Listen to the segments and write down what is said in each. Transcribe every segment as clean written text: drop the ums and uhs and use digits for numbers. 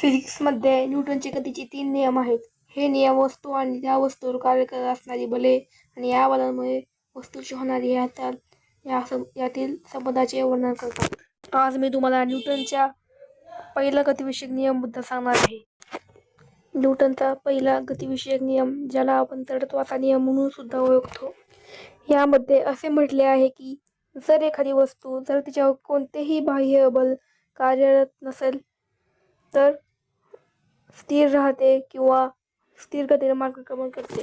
फिजिक्समध्ये न्यूटनचे गतीचे 3 नियम आहेत. हे नियम वस्तू आणि त्या वस्तूवर कार्य करत असणारी बले आणि या बलांमुळे वस्तूची होणारी हालचाल यातील संबंधाचे वर्णन करतात. आज मी तुम्हाला न्यूटनच्या पहिला गतिविषयक नियमाबद्दल सांगणार आहे. न्यूटनचा पहिला गतिविषयक नियम, ज्याला आपण जडत्वाचा नियम म्हणून सुद्धा ओळखतो, यामध्ये असे म्हटले आहे की जर एखादी वस्तू तिच्यावर कोणतेही बाह्य बल कार्यरत नसेल तर स्थिर राहते किंवा स्थिर गतीने मार्गक्रमण करते.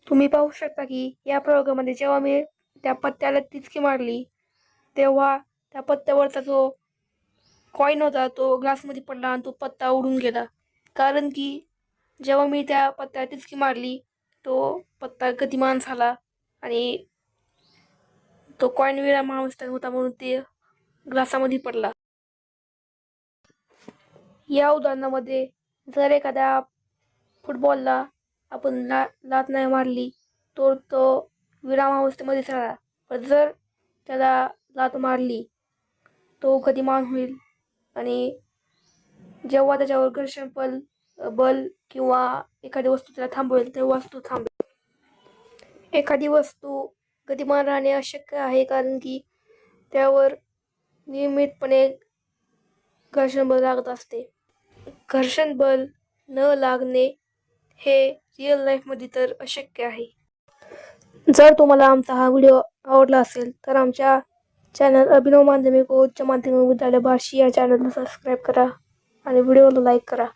तुम्ही पाहू शकता की या प्रयोगामध्ये जेव्हा मी त्या पत्त्याला टिचकी मारली तेव्हा त्या पत्त्यावरचा जो कॉईन होता तो ग्लासमध्ये पडला आणि तो पत्ता उडून गेला. कारण की जेव्हा मी त्या पत्त्याला टिचकी मारली तो पत्ता गतिमान झाला आणि तो कॉईन विरामावस्थेत होता म्हणून ते ग्लासामध्ये पडला. या उदाहरणामध्ये जर एखाद्या फुटबॉलला आपण लात नाही मारली तर तो विरामावस्थेमध्येच राहिला, पण जर त्याला लात मारली तो गतिमान होईल आणि जेव्हा त्याच्यावर घर्षण बल किंवा एखादी वस्तू त्याला थांबवेल तेव्हा तो थांबेल. एखादी वस्तू गतिमान राहणे अशक्य आहे कारण की त्यावर नियमितपणे घर्षण बल लागत असते. घर्षण बल न लागणे हे रिअल लाईफमध्ये तर अशक्य आहे. जर तुम्हाला आमचा हा व्हिडिओ आवडला असेल तर आमच्या चॅनल अभिनव माध्यमिक व उच्च माध्यमिक विद्यालय बार्शी या चॅनलला सबस्क्राईब करा आणि व्हिडिओला लाईक करा.